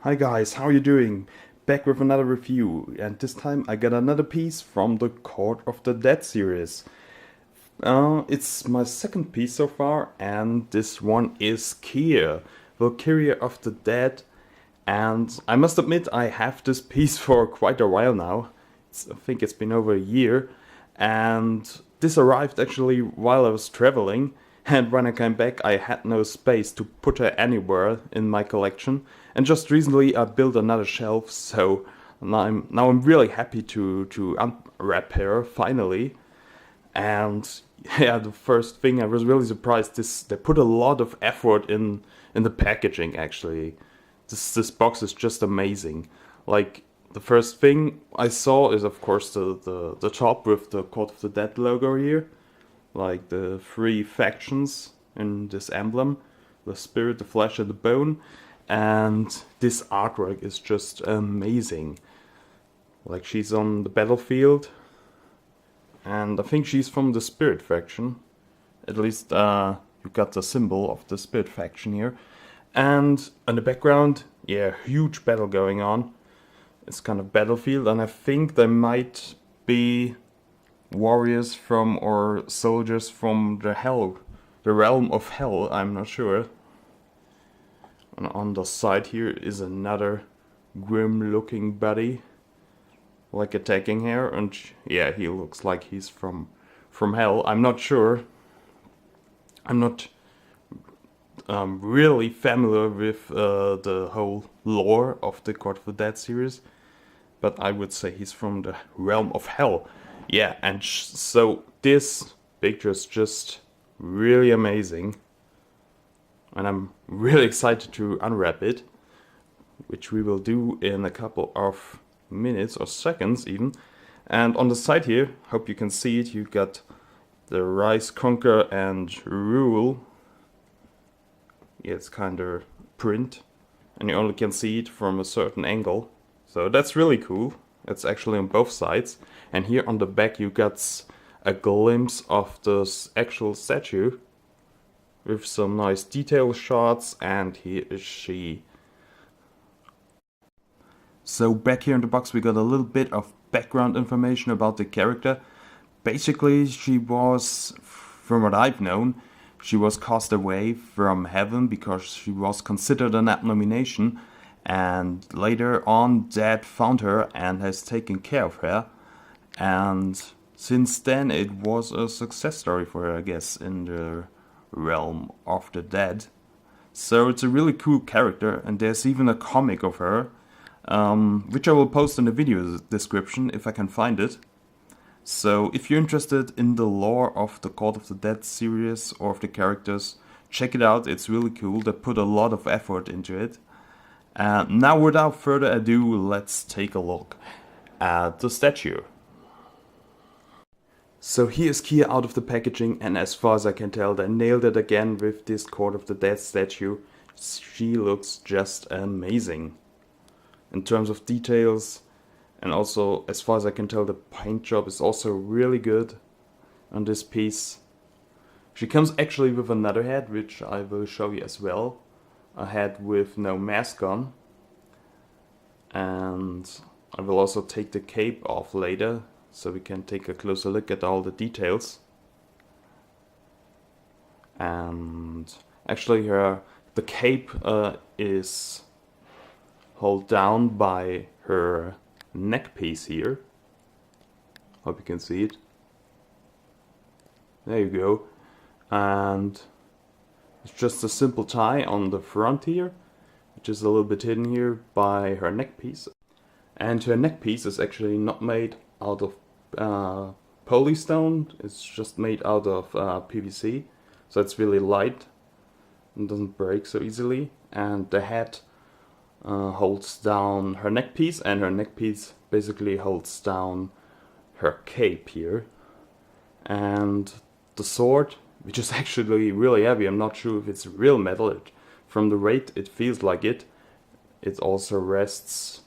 Hi guys, how are you doing? Back with another review, and this time I got another piece from the Court of the Dead series. It's my second piece so far, and this one is Kier Valkyrie of the Dead. And I must admit, I have this piece for quite a while now. I think it's been over a year, and this arrived actually while I was traveling. And when I came back, I had no space to put her anywhere in my collection. And just recently, I built another shelf, so now I'm really happy to unwrap her finally. And yeah, the first thing I was really surprised they put a lot of effort in the packaging. Actually, this box is just amazing. Like, the first thing I saw is of course the top with the Court of the Dead logo here, like the three factions in this emblem: the spirit, the flesh, and the bone. And this artwork is just amazing. Like, she's on the battlefield, and I think she's from the spirit faction. At least you got the symbol of the spirit faction here. And in the background, yeah, huge battle going on. It's kind of battlefield, and I think there might be warriors from or soldiers from the realm of hell, I'm not sure. And on the side here is another grim looking buddy, like attacking her, and yeah, he looks like he's from hell. I'm not sure. I'm not really familiar with the whole lore of the Court of the Dead series, but I would say he's from the realm of hell. Yeah, and so this picture is just really amazing, and I'm really excited to unwrap it, which we will do in a couple of minutes or seconds even. And on the side here, hope you can see it, you got the Rise, Conquer and Rule. Yeah, it's kind of print, and you only can see it from a certain angle, so that's really cool. It's actually on both sides. And here on the back you got a glimpse of the actual statue with some nice detail shots, and here is she. So back here in the box we got a little bit of background information about the character. Basically, she was, from what I've known, she was cast away from heaven because she was considered an abomination, and later on Dad found her and has taken care of her, and since then it was a success story for her, I guess, in the realm of the dead. So it's a really cool character, and there's even a comic of her, which I will post in the video description if I can find it. So if you're interested in the lore of the Court of the Dead series or of the characters, check it out, it's really cool. They put a lot of effort into it. And now without further ado, let's take a look at the statue. So here's Kier out of the packaging, and as far as I can tell, they nailed it again with this Court of the Dead statue. She looks just amazing in terms of details. And also, as far as I can tell, the paint job is also really good on this piece. She comes actually with another head, which I will show you as well. A head with no mask on. And I will also take the cape off later, so we can take a closer look at all the details. And actually the cape is held down by her neck piece here. Hope you can see it. There you go. And it's just a simple tie on the front here, which is a little bit hidden here by her neck piece. And her neck piece is actually not made out of polystone, it's just made out of PVC, so it's really light and doesn't break so easily. And the head holds down her neck piece, and her neck piece basically holds down her cape here. And the sword, which is actually really heavy, I'm not sure if it's real metal, from the weight it feels like it also rests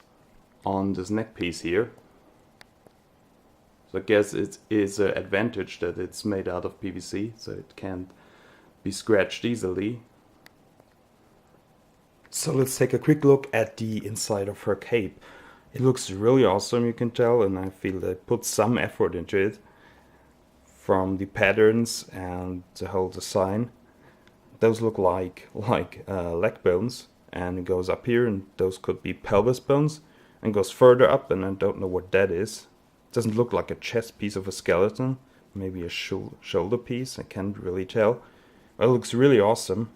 on this neck piece here. So I guess it is an advantage that it's made out of PVC, so it can't be scratched easily. So let's take a quick look at the inside of her cape. It looks really awesome, you can tell, and I feel they put some effort into it. From the patterns and the whole design. Those look like leg bones, and it goes up here, and those could be pelvis bones, and goes further up, and I don't know what that is. It doesn't look like a chest piece of a skeleton, maybe a shoulder piece, I can't really tell. But it looks really awesome,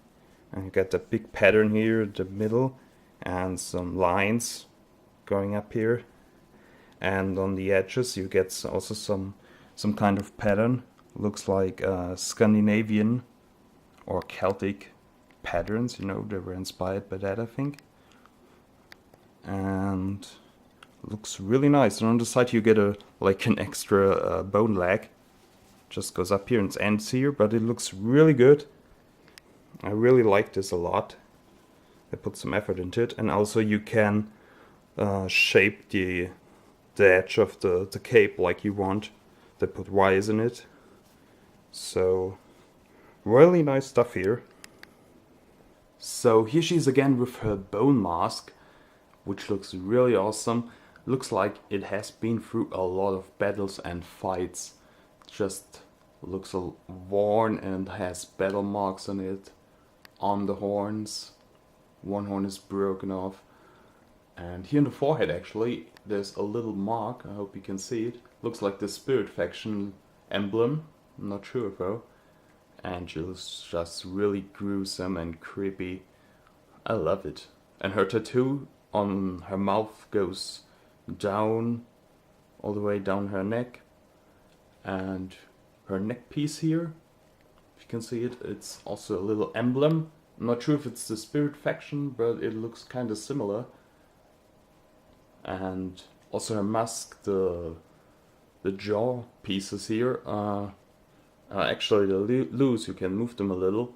and you got that big pattern here in the middle, and some lines going up here, and on the edges you get also some kind of pattern. Looks like Scandinavian or Celtic patterns, you know, they were inspired by that, I think. And looks really nice. And on the side you get like an extra bone leg. Just goes up here and ends here, but it looks really good. I really like this a lot. I put some effort into it, and also you can shape the edge of the cape like you want. They put wires in it. So really nice stuff here. So here she is again with her bone mask, which looks really awesome. Looks like it has been through a lot of battles and fights. Just looks worn and has battle marks on it, on the horns. One horn is broken off. And here in the forehead actually, there's a little mark, I hope you can see it. Looks like the Spirit Faction emblem, I'm not sure though. And she's just really gruesome and creepy. I love it. And her tattoo on her mouth goes down, all the way down her neck. And her neck piece here, if you can see it, it's also a little emblem. I'm not sure if it's the Spirit Faction, but it looks kind of similar. And also her mask, the jaw pieces here are actually loose. You can move them a little,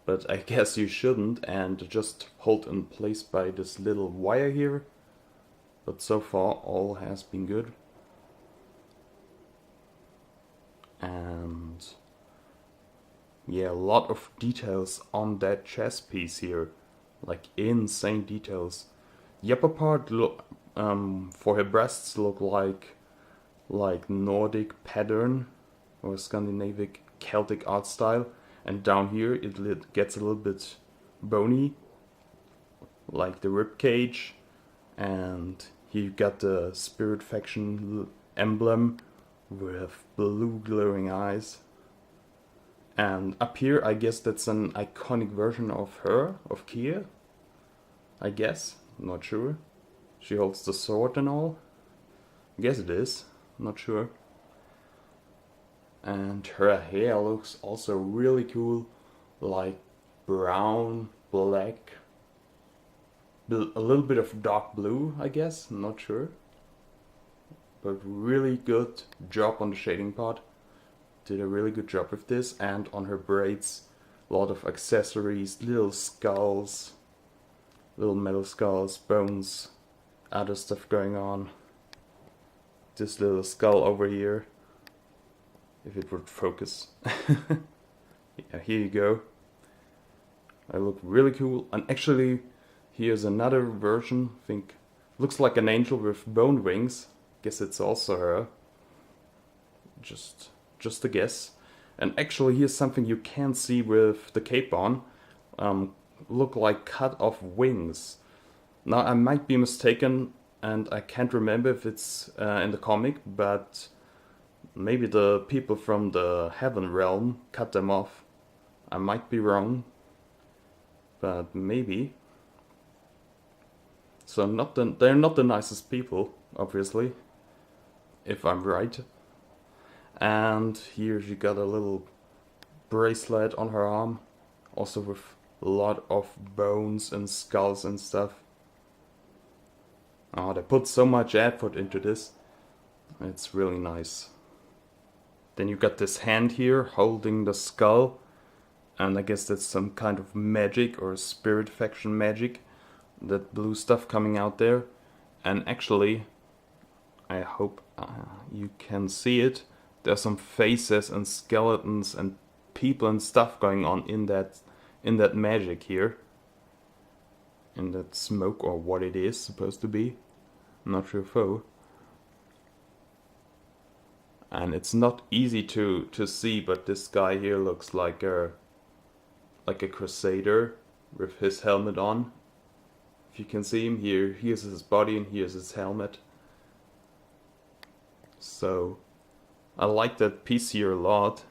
but I guess you shouldn't, and just hold in place by this little wire here. But so far all has been good. And yeah, a lot of details on that chest piece here, like insane details. The upper part for her breasts look like Nordic pattern or Scandinavian Celtic art style, and down here it gets a little bit bony, like the rib cage, and here you got the Spirit Faction emblem with blue glowing eyes. And up here I guess that's an iconic version of her, of Kier, I guess, not sure. She holds the sword and all. I guess it is, not sure. And her hair looks also really cool, like brown, black, a little bit of dark blue, I guess, not sure. But really good job on the shading part. Did a really good job with this. And on her braids, a lot of accessories, little skulls, little metal skulls, bones, other stuff going on. This little skull over here, if it would focus. Yeah, here you go. I look really cool. And actually, here's another version. I think looks like an angel with bone wings. Guess it's also her. Just a guess. And actually, here's something you can see with the cape on. Look like cut off wings. Now I might be mistaken, and I can't remember if it's in the comic, but maybe the people from the Heaven Realm cut them off. I might be wrong, but maybe. So they're not the nicest people, obviously, if I'm right. And here she got a little bracelet on her arm, also with a lot of bones and skulls and stuff. Oh, they put so much effort into this. It's really nice. Then you got this hand here holding the skull, and I guess that's some kind of magic or Spirit Faction magic. That blue stuff coming out there. And actually, I hope you can see it. There's some faces and skeletons and people and stuff going on in that magic here. in that smoke, or what it is supposed to be. I'm not sure though. And it's not easy to see, but this guy here looks like a crusader with his helmet on. If you can see him here, here's his body and here's his helmet. So I like that piece here a lot.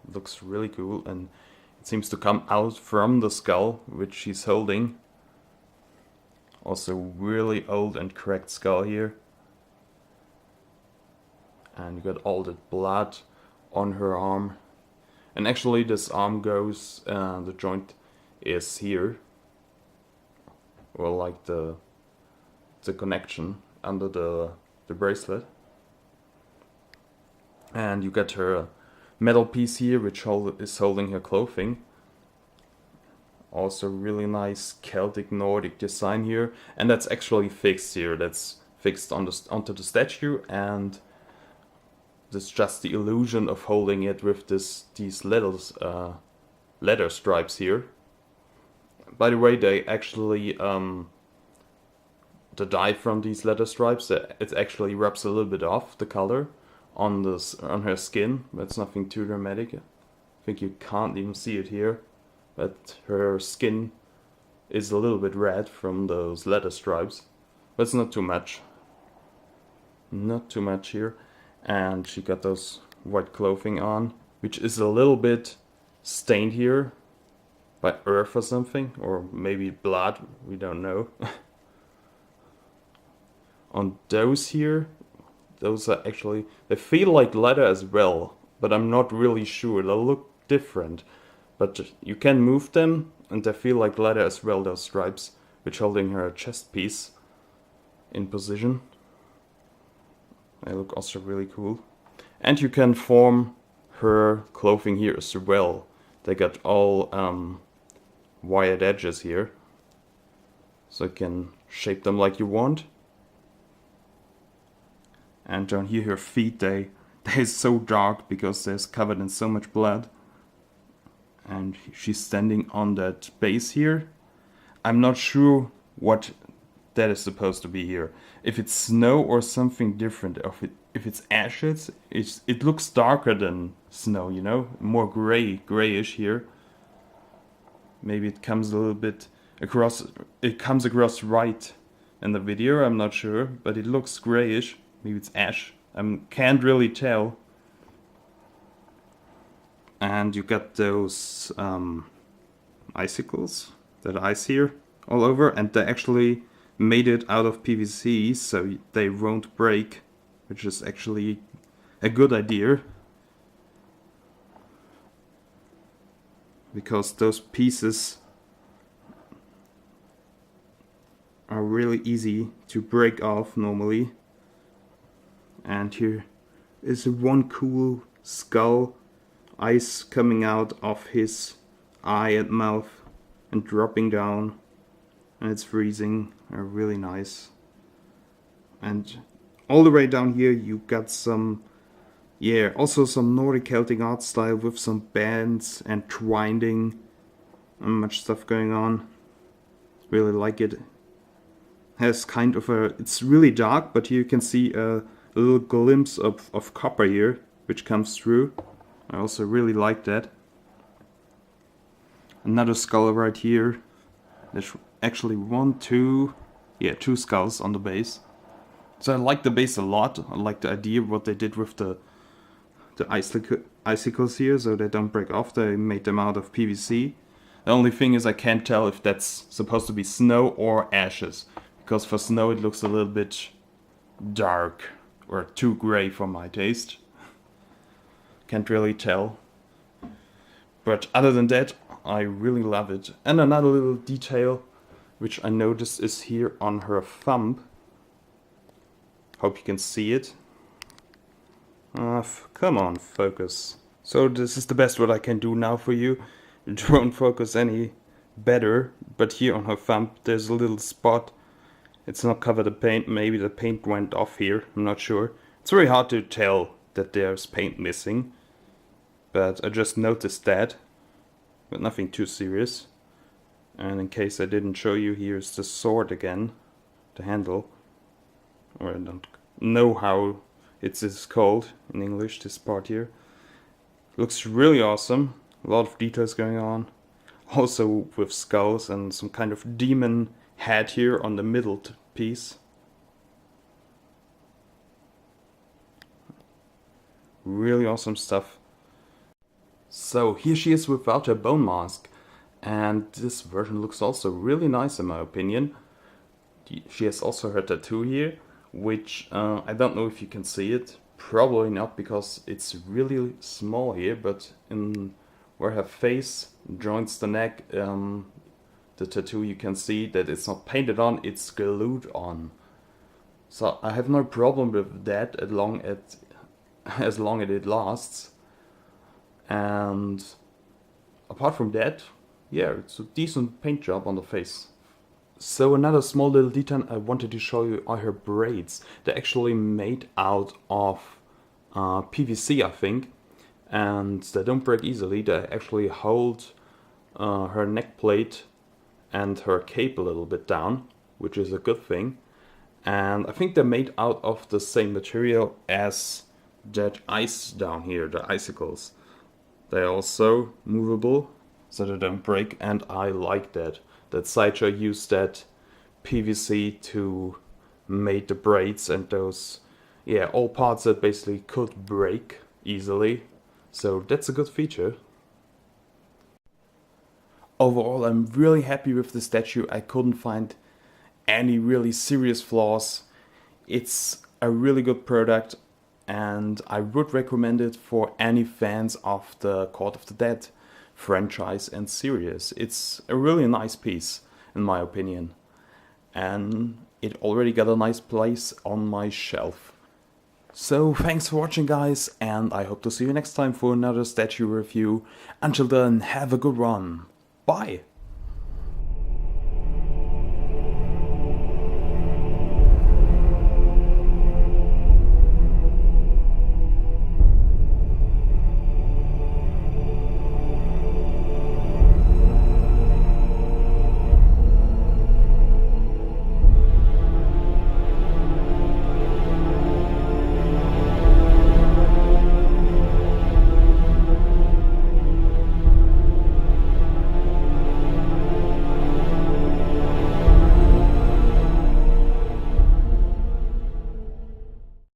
It looks really cool, and it seems to come out from the skull which she's holding. Also really old and cracked skull here. And you got all the blood on her arm. And actually this arm goes, the joint is here. Well, like the connection under the bracelet. And you got her metal piece here which is holding her clothing. Also really nice Celtic Nordic design here. And that's actually fixed here. That's fixed onto the statue, and it's just the illusion of holding it with these leather stripes here. By the way, they actually the dye from these leather stripes, it actually rubs a little bit off the color on her skin, but it's nothing too dramatic. I think you can't even see it here, but her skin is a little bit red from those leather stripes, but it's not too much. Not too much here. And she got those white clothing on, which is a little bit stained here by earth or something, or maybe blood, we don't know. On those here, those are actually, they feel like leather as well, but I'm not really sure. They look different, but you can move them and they feel like leather as well, those stripes, which holding her chest piece in position. They look also really cool. And you can form her clothing here as well. They got all wired edges here. So you can shape them like you want. And down here her feet, they're so dark because they're covered in so much blood. And she's standing on that base here. I'm not sure what that is supposed to be here. If it's snow or something different, if it's ashes, it looks darker than snow, you know, more grayish here. Maybe it comes a little bit across, it comes across right in the video, I'm not sure, but it looks grayish. Maybe it's ash, I can't really tell. And you got those icicles, that ice here all over, and they actually made it out of PVC so they won't break, which is actually a good idea, because those pieces are really easy to break off normally. And here is one cool skull, ice coming out of his eye and mouth and dropping down, and it's freezing. Really nice. And all the way down here you got some, also some Nordic Celtic art style with some bands and twinding and much stuff going on. Really like it. Has kind of a, it's really dark, but here you can see a little glimpse of copper here which comes through. I also really like that. Another skull right here. There's actually two skulls on the base. So I like the base a lot. I like the idea of what they did with the icicles here, so they don't break off. They made them out of PVC. The only thing is I can't tell if that's supposed to be snow or ashes, because for snow it looks a little bit dark or too gray for my taste. Can't really tell. But other than that, I really love it. And another little detail which I noticed is here on her thumb. Hope you can see it. Come on, focus. So this is the best what I can do now for you. It won't focus any better, but here on her thumb there's a little spot. It's not covered in paint, maybe the paint went off here, I'm not sure. It's very hard to tell that there's paint missing, but I just noticed that, but nothing too serious. And in case I didn't show you, here's the sword again, the handle. Or I don't know how it is called in English, this part here. Looks really awesome, a lot of details going on. Also with skulls and some kind of demon head here on the middle piece. Really awesome stuff. So here she is without her bone mask, and this version looks also really nice in my opinion. She has also her tattoo here, which I don't know if you can see it. Probably not, because it's really small here, but in where her face joins the neck, the tattoo, you can see that it's not painted on, it's glued on. So I have no problem with that as long as it lasts. And apart from that, yeah, it's a decent paint job on the face. So another small little detail I wanted to show you are her braids. They're actually made out of PVC, I think, and they don't break easily. They actually hold her neck plate and her cape a little bit down, which is a good thing. And I think they're made out of the same material as that ice down here, the icicles. They're also movable, so they don't break, and I like that. That Sideshow used that PVC to make the braids and those, yeah, all parts that basically could break easily. So that's a good feature. Overall, I'm really happy with the statue. I couldn't find any really serious flaws. It's a really good product, and I would recommend it for any fans of the Court of the Dead franchise and series. It's a really nice piece, in my opinion, and it already got a nice place on my shelf. So thanks for watching, guys, and I hope to see you next time for another statue review. Until then, have a good one. Bye!